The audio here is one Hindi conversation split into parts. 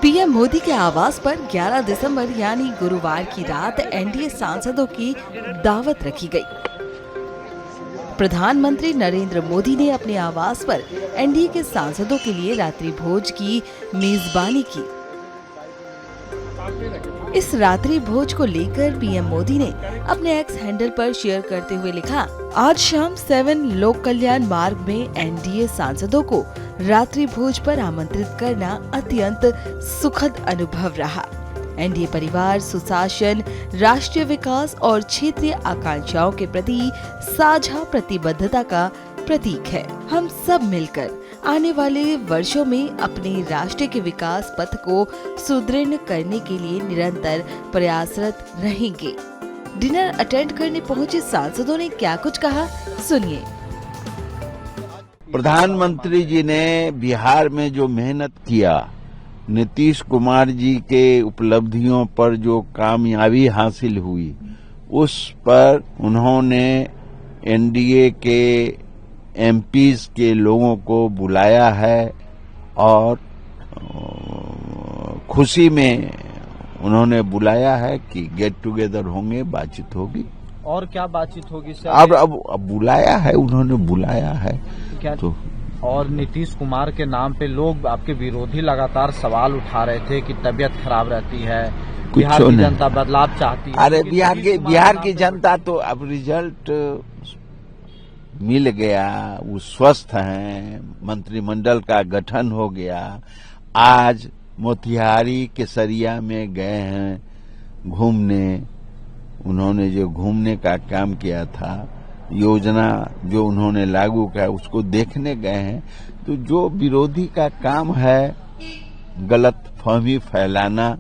पीएम मोदी के आवास पर 11 दिसंबर यानी गुरुवार की रात एनडीए सांसदों की दावत रखी गई। प्रधानमंत्री नरेंद्र मोदी ने अपने आवास पर एनडीए के सांसदों के लिए रात्रि भोज की मेजबानी की। इस रात्रि भोज को लेकर पीएम मोदी ने अपने एक्स हैंडल पर शेयर करते हुए लिखा, आज शाम 7 लोक कल्याण मार्ग में एनडीए सांसदों को रात्रि भोज पर आमंत्रित करना अत्यंत सुखद अनुभव रहा। एनडीए परिवार सुशासन, राष्ट्रीय विकास और क्षेत्रीय आकांक्षाओं के प्रति साझा प्रतिबद्धता का प्रतीक है। हम सब मिलकर आने वाले वर्षों में अपने राष्ट्र के विकास पथ को सुदृढ़ करने के लिए निरंतर प्रयासरत रहेंगे। डिनर अटेंड करने पहुंचे सांसदों ने क्या कुछ कहा, सुनिए। प्रधानमंत्री जी ने बिहार में जो मेहनत किया, नीतीश कुमार जी के उपलब्धियों पर जो कामयाबी हासिल हुई, उस पर उन्होंने एनडीए के एमपीज के लोगों को बुलाया है और खुशी में उन्होंने बुलाया है कि गेट टुगेदर होंगे, बातचीत होगी। और क्या बातचीत होगी सर? अब बुलाया है, उन्होंने बुलाया है क्या तो। और नीतीश कुमार के नाम पे लोग, आपके विरोधी लगातार सवाल उठा रहे थे कि तबीयत खराब रहती है, बिहार की जनता बदलाव चाहती है। अरे बिहार की जनता तो अब रिजल्ट मिल गया, वो स्वस्थ हैं, मंत्रिमंडल का गठन हो गया। आज मोतिहारी केसरिया में गए हैं घूमने, उन्होंने जो घूमने का काम किया था, योजना जो उन्होंने लागू किया उसको देखने गए हैं। तो जो विरोधी का काम है गलत फहमी फैलाना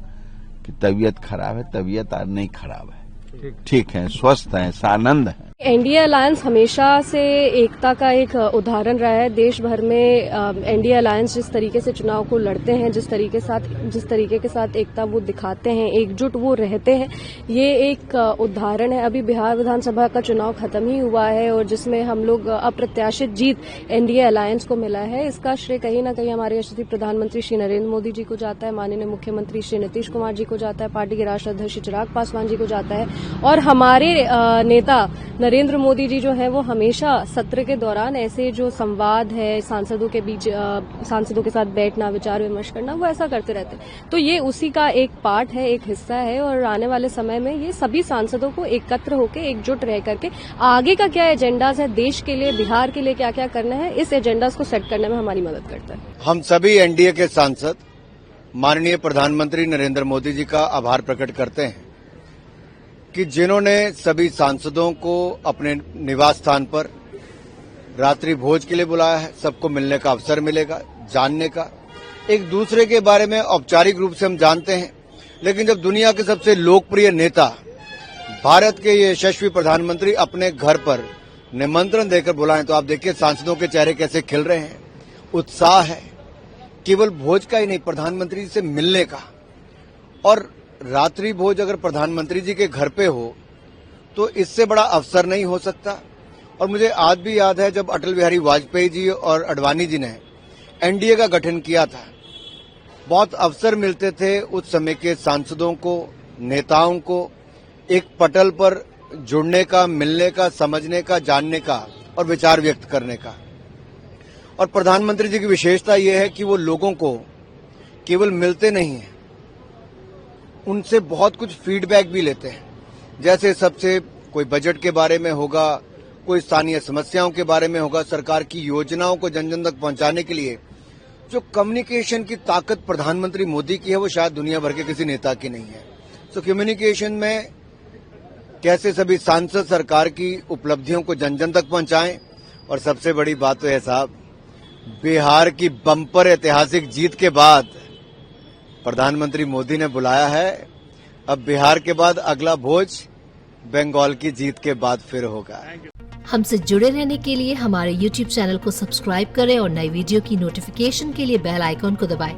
कि तबीयत खराब है, तबीयत आज नहीं खराब है, ठीक है, स्वस्थ है, सानंद है। एनडीए अलायंस हमेशा से एकता का एक उदाहरण रहा है। देश भर में एनडीए अलायंस जिस तरीके से चुनाव को लड़ते हैं, जिस तरीके के साथ एकता वो दिखाते हैं, एकजुट वो रहते हैं, ये एक उदाहरण है। अभी बिहार विधानसभा का चुनाव खत्म ही हुआ है और जिसमें हम लोग अप्रत्याशित जीत एनडीए अलायंस को मिला है। इसका श्रेय कहीं न कहीं हमारे यशस्वी प्रधानमंत्री श्री नरेंद्र मोदी जी को जाता है, माननीय मुख्यमंत्री श्री नीतीश कुमार जी को जाता है, पार्टी के राष्ट्रीय अध्यक्ष चिराग पासवान जी को जाता है और हमारे नेता नरेंद्र मोदी जी जो है वो हमेशा सत्र के दौरान ऐसे जो संवाद है सांसदों के बीच, सांसदों के साथ बैठना, विचार विमर्श करना, वो ऐसा करते रहते हैं। तो ये उसी का एक पार्ट है, एक हिस्सा है और आने वाले समय में ये सभी सांसदों को एकत्र होकर एकजुट रह करके आगे का क्या एजेंडाज है, देश के लिए, बिहार के लिए क्या क्या करना है, इस एजेंडाज को सेट करने में हमारी मदद करता है। हम सभी एनडीए के सांसद माननीय प्रधानमंत्री नरेंद्र मोदी जी का आभार प्रकट करते हैं कि जिन्होंने सभी सांसदों को अपने निवास स्थान पर रात्रि भोज के लिए बुलाया है। सबको मिलने का अवसर मिलेगा, जानने का, एक दूसरे के बारे में औपचारिक रूप से हम जानते हैं, लेकिन जब दुनिया के सबसे लोकप्रिय नेता भारत के ये यशस्वी प्रधानमंत्री अपने घर पर निमंत्रण देकर बुलाएं तो आप देखिए सांसदों के चेहरे कैसे खिल रहे हैं, उत्साह है, केवल भोज का ही नहीं, प्रधानमंत्री से मिलने का। और रात्रि भोज अगर प्रधानमंत्री जी के घर पे हो तो इससे बड़ा अवसर नहीं हो सकता। और मुझे आज भी याद है जब अटल बिहारी वाजपेयी जी और अडवाणी जी ने एनडीए का गठन किया था, बहुत अवसर मिलते थे उस समय के सांसदों को, नेताओं को एक पटल पर जुड़ने का, मिलने का, समझने का, जानने का और विचार व्यक्त करने का। और प्रधानमंत्री जी की विशेषता यह है कि वो लोगों को केवल मिलते नहीं हैं, उनसे बहुत कुछ फीडबैक भी लेते हैं। जैसे सबसे कोई बजट के बारे में होगा, कोई स्थानीय समस्याओं के बारे में होगा, सरकार की योजनाओं को जन जन तक पहुंचाने के लिए जो कम्युनिकेशन की ताकत प्रधानमंत्री मोदी की है वो शायद दुनिया भर के किसी नेता की नहीं है। सो कम्युनिकेशन में कैसे सभी सांसद सरकार की उपलब्धियों को जन जन तक पहुंचाएं। और सबसे बड़ी बात तो है साहब, बिहार की बम्पर ऐतिहासिक जीत के बाद प्रधानमंत्री मोदी ने बुलाया है। अब बिहार के बाद अगला भोज बंगाल की जीत के बाद फिर होगा। हमसे जुड़े रहने के लिए हमारे YouTube चैनल को सब्सक्राइब करें और नई वीडियो की नोटिफिकेशन के लिए बेल आइकॉन को दबाएं।